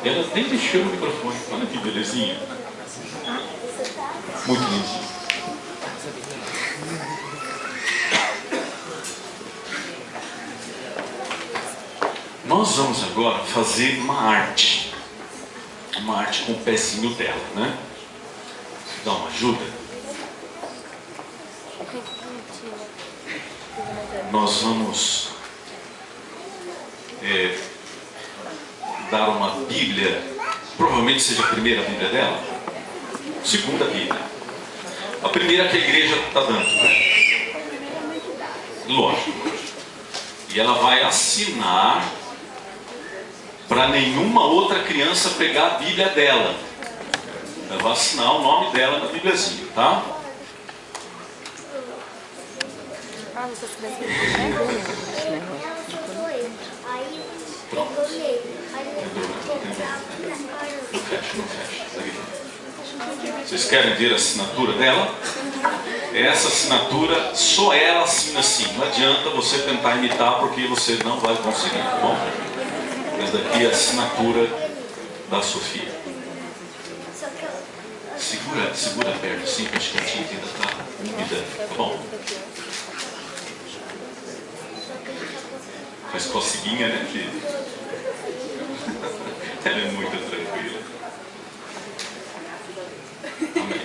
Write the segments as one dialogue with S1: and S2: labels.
S1: Ela nem mexeu no microfone. Olha que belezinha. Muito lindinho. Nós vamos agora fazer uma arte com o pezinho dela, né? Dá uma ajuda. Nós vamos dar uma Bíblia, provavelmente seja a primeira Bíblia dela, segunda Bíblia. A primeira que a igreja está dando, né? Lógico. E ela vai assinar para nenhuma outra criança pegar a Bíblia dela. Ela vai assinar o nome dela na Bíbliazinha, tá? Pronto. Não fecha. Vocês querem ver a assinatura dela? Essa assinatura, só ela assina assim. Não adianta você tentar imitar, porque você não vai conseguir, tá bom? Essa daqui é a assinatura da Sofia. Segura perto, assim, que acho que a tinta ainda está úmida, tá bom? Faz coceguinha, né, filho? Ela é muito tranquila. Amém.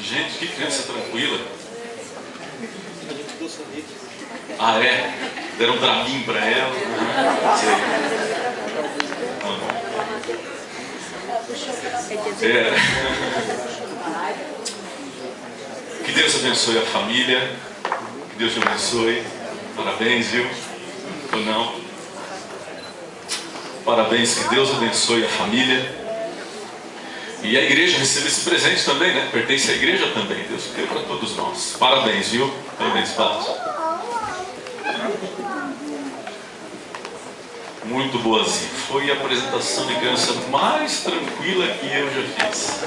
S1: Gente, que criança tranquila. Ah, é? Deram um draminho para ela. Que Deus abençoe a família. Que Deus te abençoe. Parabéns, viu? Ou não? Parabéns, que Deus abençoe a família. E a igreja recebe esse presente também, né? Pertence à igreja também. Deus deu para todos nós. Parabéns, viu? Parabéns, Padre. Muito boazinha. Foi a apresentação de criança mais tranquila que eu já fiz.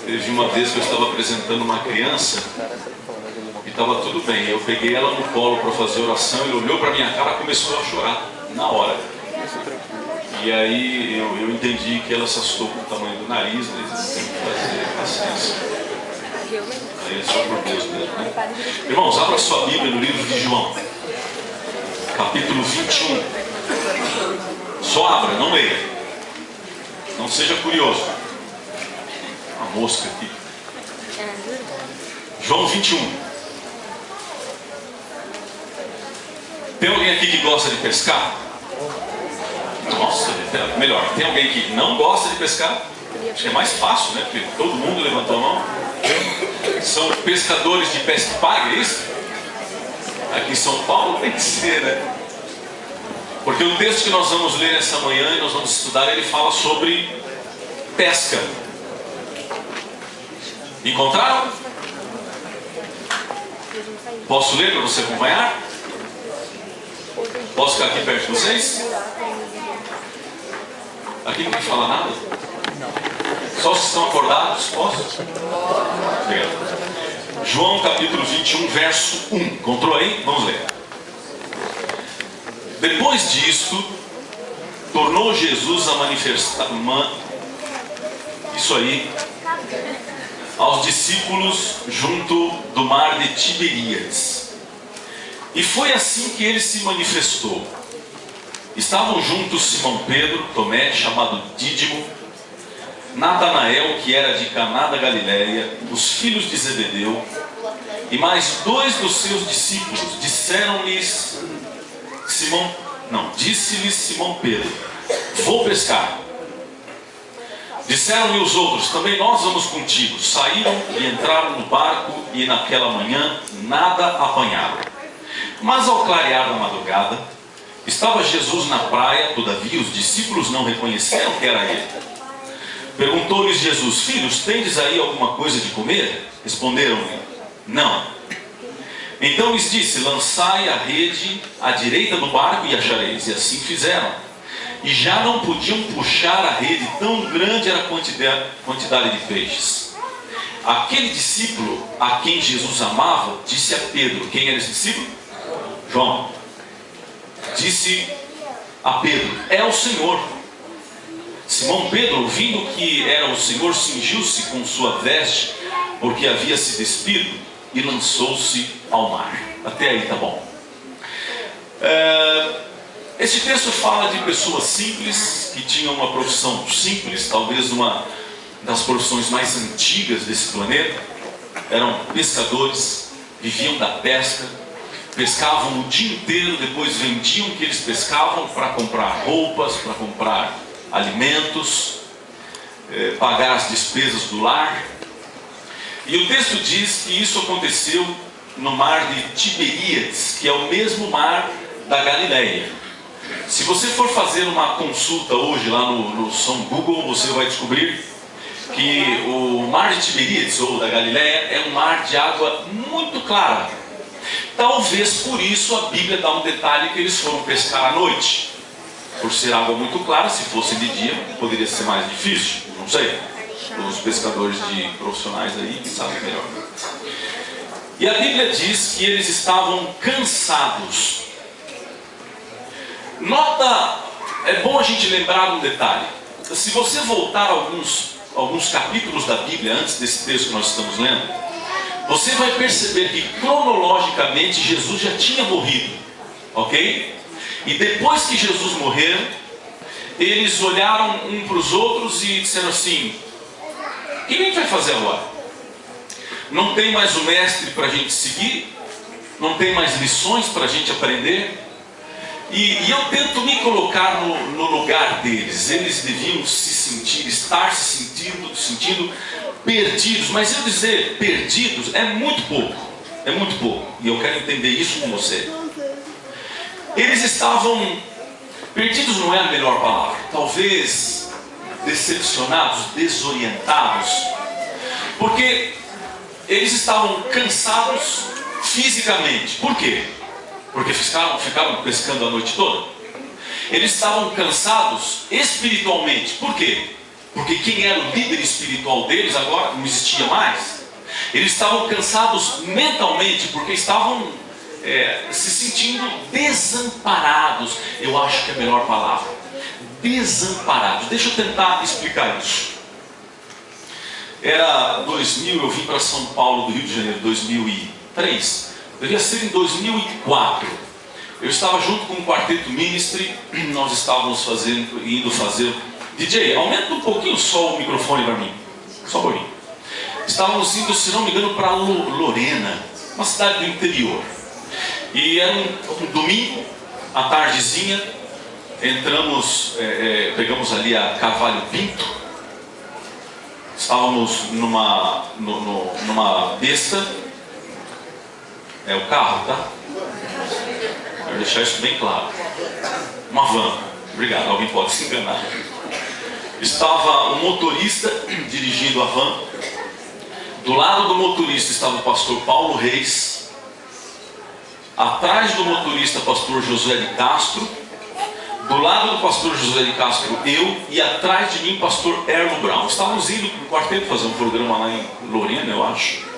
S1: Teve uma vez que eu estava apresentando uma criança e estava tudo bem. Eu peguei ela no colo para fazer oração. Ele olhou para minha cara e começou a chorar na hora. E aí eu entendi que ela se assustou com o tamanho do nariz. Eles têm que fazer paciência. Aí é só por Deus mesmo, né? Irmãos, abra sua Bíblia no livro de João, capítulo 21. Só abra, não leia. Não seja curioso. Uma mosca aqui. João 21. Tem alguém aqui que gosta de pescar? Nossa, melhor. Tem alguém que não gosta de pescar? Acho que é mais fácil, né? Porque todo mundo levantou a mão. São pescadores de pesca paga, é isso? Aqui em São Paulo tem que ser, né? Porque o texto que nós vamos ler essa manhã e nós vamos estudar, ele fala sobre pesca. Encontraram? Posso ler para você acompanhar? Posso ficar aqui perto de vocês? Aqui ninguém fala nada? Só se estão acordados? Posso? Obrigado. João capítulo 21, verso 1. Encontrou aí? Vamos ler. Depois disto, tornou Jesus a manifestar isso aí aos discípulos junto do mar de Tiberíades. E foi assim que ele se manifestou. Estavam juntos Simão Pedro, Tomé, chamado Dídimo, Natanael, que era de Caná da Galileia, os filhos de Zebedeu, e mais dois dos seus discípulos. Disse-lhes Simão Pedro: vou pescar. Disseram-lhe os outros: também nós vamos contigo. Saíram e entraram no barco, e naquela manhã nada apanharam. Mas ao clarear da madrugada, estava Jesus na praia. Todavia os discípulos não reconheceram que era ele. Perguntou-lhes Jesus: filhos, tendes aí alguma coisa de comer? Responderam-lhe: não. Então lhes disse: lançai a rede à direita do barco e achareis. E assim fizeram. E já não podiam puxar a rede, tão grande era a quantidade de peixes. Aquele discípulo a quem Jesus amava disse a Pedro: quem era esse discípulo? João. Disse a Pedro: é o Senhor. Simão Pedro, ouvindo que era o Senhor, cingiu-se com sua veste, porque havia se despido, e lançou-se ao mar. Até aí tá bom. Este texto fala de pessoas simples, que tinham uma profissão simples, talvez uma das profissões mais antigas desse planeta. Eram pescadores, viviam da pesca, pescavam o dia inteiro, depois vendiam o que eles pescavam para comprar roupas, para comprar alimentos, pagar as despesas do lar. E o texto diz que isso aconteceu no mar de Tiberíades, que é o mesmo mar da Galileia. Se você for fazer uma consulta hoje lá no São Google, você vai descobrir que o mar de Tiberíades, ou da Galileia, é um mar de água muito clara. Talvez por isso a Bíblia dá um detalhe que eles foram pescar à noite. Por ser água muito clara, se fosse de dia, poderia ser mais difícil, não sei. Os pescadores profissionais aí sabem melhor. E a Bíblia diz que eles estavam cansados. Nota, é bom a gente lembrar um detalhe. Se você voltar alguns capítulos da Bíblia antes desse texto que nós estamos lendo, você vai perceber que cronologicamente Jesus já tinha morrido, ok? E depois que Jesus morreu, eles olharam um para os outros e disseram assim: o que a gente vai fazer agora? Não tem mais o mestre para a gente seguir, não tem mais lições para a gente aprender. E eu tento me colocar no lugar deles. Eles deviam estar se sentindo perdidos. Mas eu dizer perdidos é muito pouco. É muito pouco. E eu quero entender isso com você. Eles estavam perdidos, não é a melhor palavra. Talvez decepcionados, desorientados. Porque eles estavam cansados fisicamente. Por quê? Porque ficaram pescando a noite toda. Eles estavam cansados espiritualmente. Por quê? Porque quem era o líder espiritual deles agora não existia mais. Eles estavam cansados mentalmente, porque estavam se sentindo desamparados. Eu acho que é a melhor palavra. Desamparados. Deixa eu tentar explicar isso. Era 2000, eu vim para São Paulo do Rio de Janeiro, 2003. Devia ser em 2004. Eu estava junto com o Quarteto Ministry. Nós estávamos indo fazer... DJ, aumenta um pouquinho só o microfone para mim. Só um pouquinho. Estávamos indo, se não me engano, para Lorena, uma cidade do interior. E era um domingo, à tardezinha. Entramos, pegamos ali a Cavalho Pinto. Estávamos numa besta. É o carro, tá? Quero deixar isso bem claro. Uma van. Obrigado, alguém pode se enganar. Estava o motorista dirigindo a van. Do lado do motorista estava o pastor Paulo Reis. Atrás do motorista, pastor Josué de Castro. Do lado do pastor Josué de Castro, eu. E atrás de mim, pastor Erlo Brown. Estávamos indo para o quarteto fazer um programa lá em Lorena, eu acho.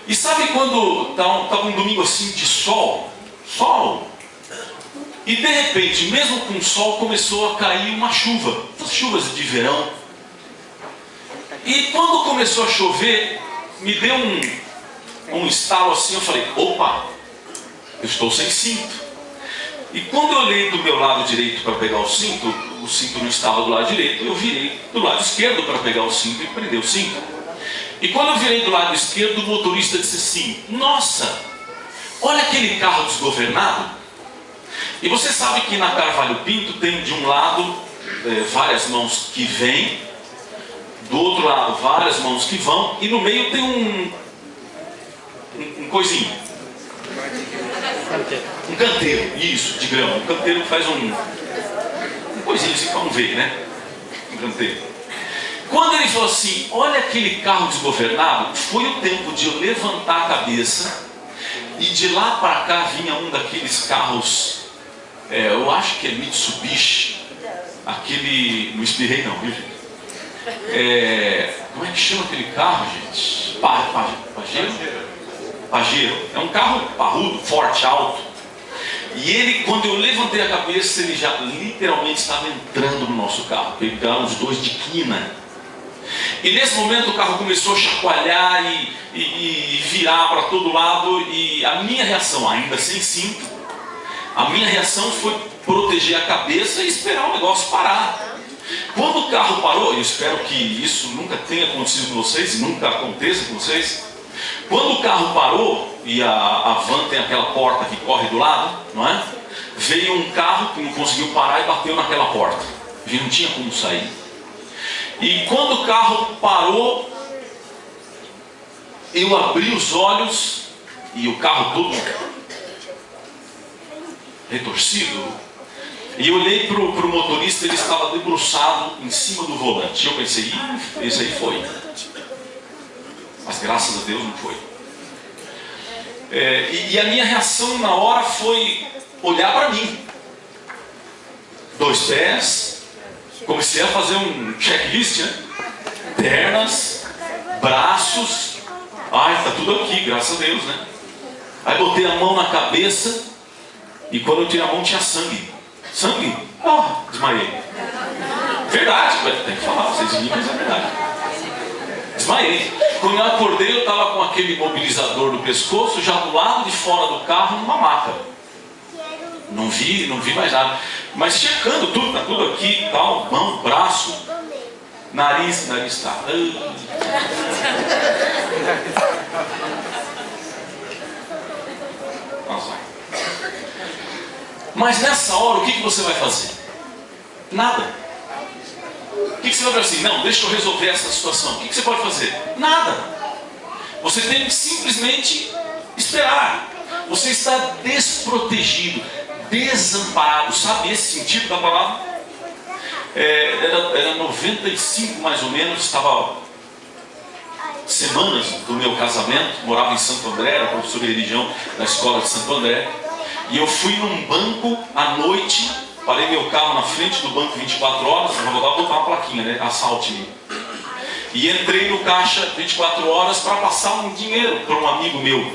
S1: E sabe quando estava um domingo assim de sol? E de repente, mesmo com sol, começou a cair uma chuva. Essas chuvas de verão. E quando começou a chover, me deu um estalo assim. Eu falei: opa, eu estou sem cinto. E quando eu olhei do meu lado direito para pegar o cinto não estava do lado direito. Eu virei do lado esquerdo para pegar o cinto e prender o cinto. E quando eu virei do lado esquerdo, o motorista disse assim: nossa, olha aquele carro desgovernado. E você sabe que na Carvalho Pinto tem de um lado várias mãos que vêm, do outro lado várias mãos que vão, e no meio tem um coisinho. Um canteiro, isso, de grama. Um canteiro que faz um coisinho assim para não ver, né? Um canteiro. Quando ele falou assim: olha aquele carro desgovernado, foi o tempo de eu levantar a cabeça e de lá para cá vinha um daqueles carros, eu acho que é Mitsubishi, aquele, não espirrei não, viu gente? Como é que chama aquele carro, gente? Pajero? Pajero. É um carro parrudo, forte, alto. E ele, quando eu levantei a cabeça, ele já literalmente estava entrando no nosso carro. Pegaram os dois de quina. E nesse momento o carro começou a chacoalhar e virar para todo lado. E a minha reação, ainda sem cinto, a minha reação foi proteger a cabeça e esperar o negócio parar. Quando o carro parou, eu espero que isso nunca tenha acontecido com vocês, e nunca aconteça com vocês. Quando o carro parou, e a van tem aquela porta que corre do lado, não é? Veio um carro que não conseguiu parar e bateu naquela porta. A gente não tinha como sair. E quando o carro parou, eu abri os olhos, e o carro todo retorcido, e eu olhei para o motorista, ele estava debruçado em cima do volante. Eu pensei, esse aí foi. Mas graças a Deus não foi. E a minha reação na hora foi olhar para mim. 2 pés. Comecei a fazer um checklist, né? Pernas, braços. Ai, tá tudo aqui, graças a Deus, né? Aí botei a mão na cabeça. E quando eu tirei a mão tinha sangue. Sangue? Desmaiei. Verdade, tem que falar, vocês viram, mas é verdade. Desmaiei. Quando eu acordei, eu estava com aquele imobilizador no pescoço, já do lado de fora do carro, numa maca. Não vi mais nada. Mas checando tudo, tá tudo aqui, tal, mão, braço, nariz tá. Nossa. Mas nessa hora, o que você vai fazer? Nada. O que você vai fazer assim? Não, deixa eu resolver essa situação. O que você pode fazer? Nada. Você tem que simplesmente esperar. Você está desprotegido, desamparado. Sabe esse sentido da palavra? Era 95 mais ou menos, estava semanas do meu casamento, morava em Santo André, era professor de religião na escola de Santo André. E eu fui num banco à noite, parei meu carro na frente do banco 24 horas, eu vou botar uma plaquinha, né? Assalte-me. E entrei no caixa 24 horas para passar um dinheiro para um amigo meu.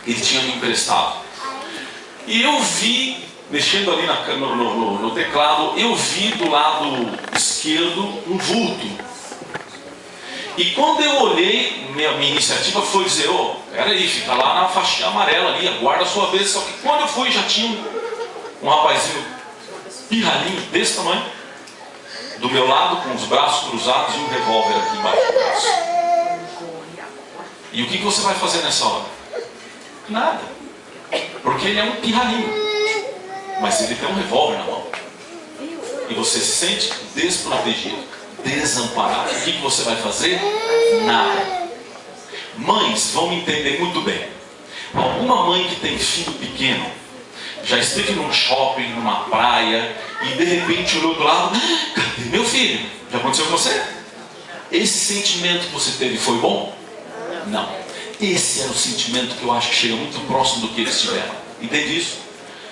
S1: Ele tinha me emprestado. E eu vi, mexendo ali no teclado, eu vi do lado esquerdo um vulto. E quando eu olhei, minha iniciativa foi dizer, peraí, fica lá na faixinha amarela ali, aguarda a sua vez. Só que quando eu fui, já tinha um rapazinho pirralhinho desse tamanho, do meu lado, com os braços cruzados e um revólver aqui embaixo do braço. E o que você vai fazer nessa hora? Nada. Porque ele é um pirralhinho. Mas ele tem um revólver na mão. E você se sente desprotegido, desamparado. O que você vai fazer? Nada. Mães vão me entender muito bem. Alguma mãe que tem filho pequeno já esteve num shopping, numa praia, e de repente olhou do lado, cadê meu filho? Já aconteceu com você? Esse sentimento que você teve foi bom? Não. Esse era o sentimento que eu acho que chega muito próximo do que eles tiveram. Entende isso?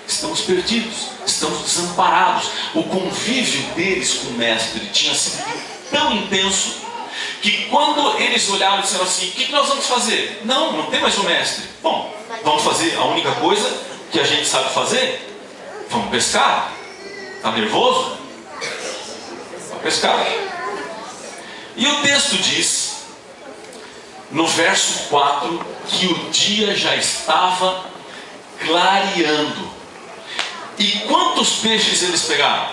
S1: Estamos perdidos, estamos desamparados. O convívio deles com o mestre tinha sido tão intenso que quando eles olharam e disseram assim, o que nós vamos fazer? Não tem mais o mestre. Bom, vamos fazer a única coisa que a gente sabe fazer? Vamos pescar. Está nervoso? Vamos pescar. E o texto diz, no verso 4, que o dia já estava clareando. E quantos peixes eles pegaram?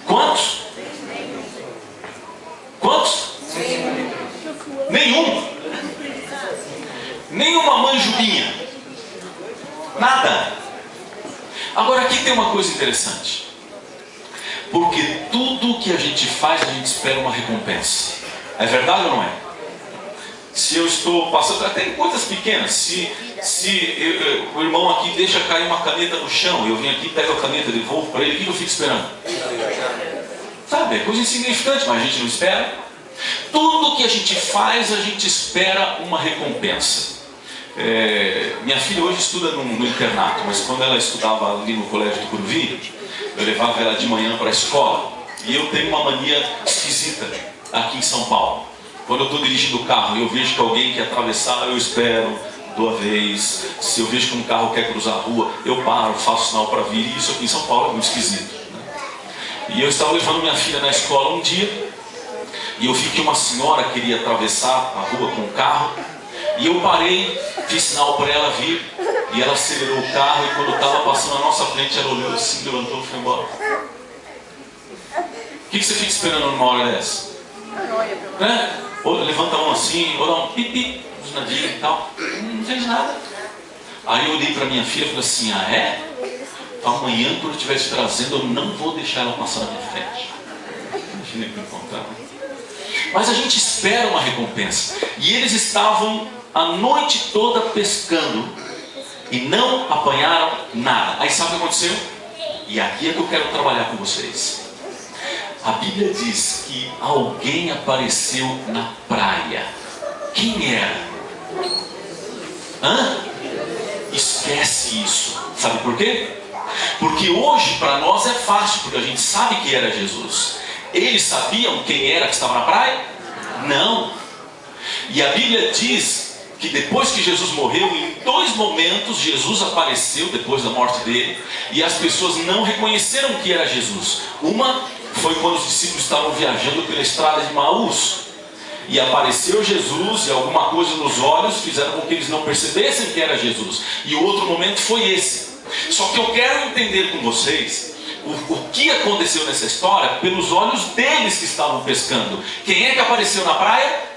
S1: Quantos? Quantos? Nenhum. Nenhuma manjubinha. Nada. Agora aqui tem uma coisa interessante. Porque tudo que a gente faz, a gente espera uma recompensa. É verdade ou não é? Se eu estou passando, até em coisas pequenas, se o irmão aqui deixa cair uma caneta no chão, eu venho aqui, pego a caneta, devolvo para ele, o que eu fico esperando? Sabe, é coisa insignificante, mas a gente não espera. Tudo que a gente faz, a gente espera uma recompensa. Minha filha hoje estuda no internato, mas quando ela estudava ali no colégio do Curuvi, eu levava ela de manhã para a escola. E eu tenho uma mania esquisita aqui em São Paulo. Quando eu estou dirigindo o carro e eu vejo que alguém quer atravessar, eu espero, dou a vez. Se eu vejo que um carro quer cruzar a rua, eu paro, faço sinal para vir. E isso aqui em São Paulo é muito esquisito, né? E eu estava levando minha filha na escola um dia, e eu vi que uma senhora queria atravessar a rua com o carro. E eu parei, fiz sinal para ela vir, e ela acelerou o carro, e quando estava passando na nossa frente, ela olhou assim, levantou e foi embora. O que você fica esperando numa hora dessa? Né? Ou levanta a mão assim, ou dá um pipi, buzinadinho e tal. Não fez nada. Aí eu olhei para minha filha e falei assim, ah é? Amanhã, quando eu estiver te trazendo, eu não vou deixar ela passar na minha frente. Imagina que eu encontrar. Mas a gente espera uma recompensa. E eles estavam a noite toda pescando e não apanharam nada. Aí sabe o que aconteceu? E aqui é que eu quero trabalhar com vocês. A Bíblia diz que alguém apareceu na praia. Quem era? Esquece isso. Sabe por quê? Porque hoje para nós é fácil, porque a gente sabe que era Jesus. Eles sabiam quem era que estava na praia? Não. E a Bíblia diz que depois que Jesus morreu, em 2 momentos Jesus apareceu depois da morte dele, e as pessoas não reconheceram que era Jesus. Uma foi quando os discípulos estavam viajando pela estrada de Maús, e apareceu Jesus, e alguma coisa nos olhos fizeram com que eles não percebessem que era Jesus. E o outro momento foi esse. Só que eu quero entender com vocês o que aconteceu nessa história pelos olhos deles que estavam pescando. Quem é que apareceu na praia?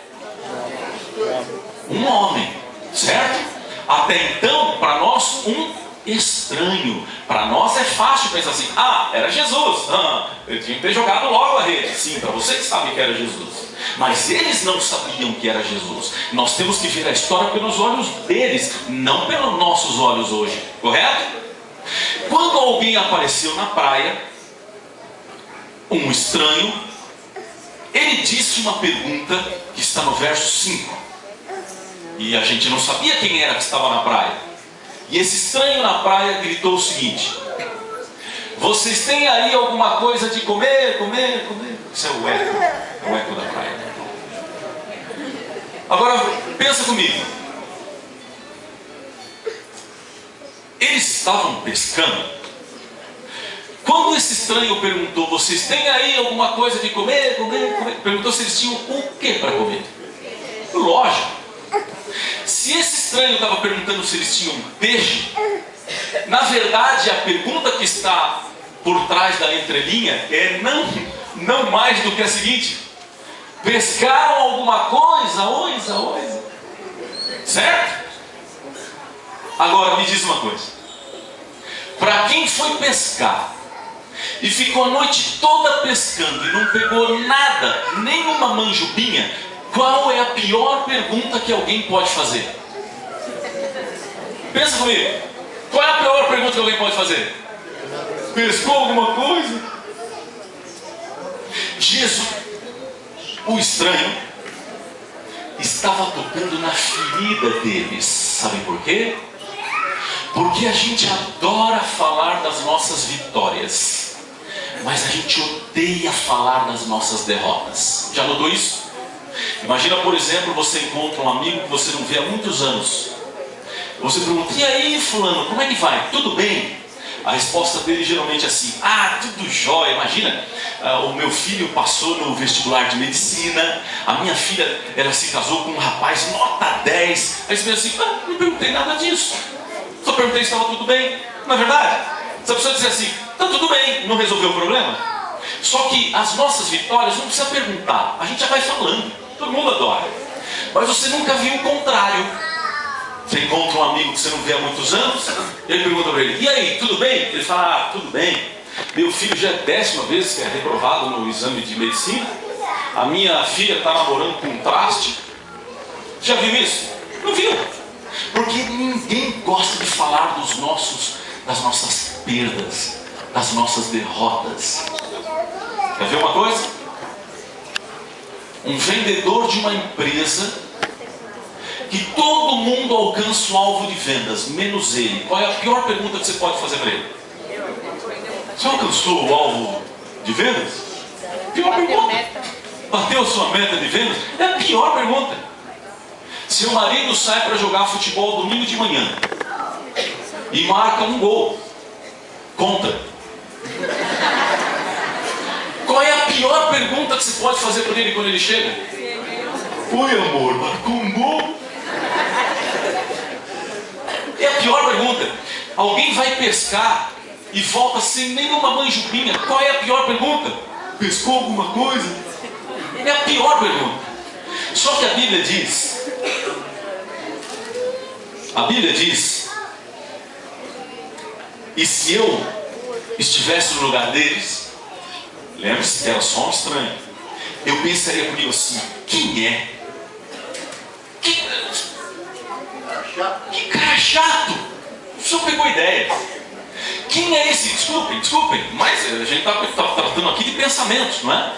S1: Um homem, certo? Até então, para nós, um estranho. Para nós é fácil pensar assim, era Jesus, eu tinha que ter jogado logo a rede. Sim, para você que sabe que era Jesus. Mas eles não sabiam que era Jesus. Nós temos que ver a história pelos olhos deles, não pelos nossos olhos hoje, correto? Quando alguém apareceu na praia, um estranho, ele disse uma pergunta que está no verso 5. E a gente não sabia quem era que estava na praia. E esse estranho na praia gritou o seguinte: vocês têm aí alguma coisa de comer? Isso é o eco da praia. Agora, pensa comigo. Eles estavam pescando. Quando esse estranho perguntou, vocês têm aí alguma coisa de comer? Perguntou se eles tinham o que para comer. Lógico. Se esse estranho estava perguntando se eles tinham peixe, na verdade a pergunta que está por trás da entrelinha é não mais do que a seguinte: pescaram alguma coisa? Certo? Agora me diz uma coisa. Para quem foi pescar e ficou a noite toda pescando e não pegou nada, nenhuma manjubinha, qual é a pior pergunta que alguém pode fazer? Pensa comigo. Qual é a pior pergunta que alguém pode fazer? Pescou alguma coisa? Jesus, o estranho, estava tocando na ferida deles. Sabe por quê? Porque a gente adora falar das nossas vitórias, mas a gente odeia falar das nossas derrotas. Já notou isso? Imagina, por exemplo, você encontra um amigo que você não vê há muitos anos. Você pergunta: e aí, fulano, como é que vai? Tudo bem? A resposta dele geralmente é assim: tudo jóia. Imagina, o meu filho passou no vestibular de medicina, a minha filha, ela se casou com um rapaz nota 10. Aí você pensa assim: não perguntei nada disso, só perguntei se estava tudo bem. Não é verdade? Se a pessoa disser assim: está tudo bem, não resolveu o problema? Só que as nossas vitórias não precisa perguntar, a gente já vai falando, todo mundo adora. Mas você nunca viu o contrário. Você encontra um amigo que você não vê há muitos anos, ele pergunta para ele: e aí, tudo bem? Ele fala: tudo bem. Meu filho já é 10ª vez que é reprovado no exame de medicina. A minha filha está namorando com um traste. Já viu isso? Não viu. Porque ninguém gosta de falar das nossas perdas, das nossas derrotas. Quer ver uma coisa? Um vendedor de uma empresa que todo mundo alcança o alvo de vendas, menos ele. Qual é a pior pergunta que você pode fazer para ele? Você alcançou o alvo de vendas? Pior pergunta. Bateu sua meta de vendas? É a pior pergunta. Seu marido sai para jogar futebol domingo de manhã e marca um gol contra. Qual é a pior pergunta que você pode fazer para ele quando ele chega? Oi, amor, marcou um gol? É a pior pergunta. Alguém vai pescar e volta sem nenhuma manjubinha. Qual é a pior pergunta? Pescou alguma coisa? É a pior pergunta. Só que a Bíblia diz, e se eu estivesse no lugar deles, lembre-se que era só um estranho, eu pensaria comigo assim: quem é? Que cara chato! O senhor pegou ideia. Quem é esse? Desculpem, mas a gente está tratando aqui de pensamentos, não é?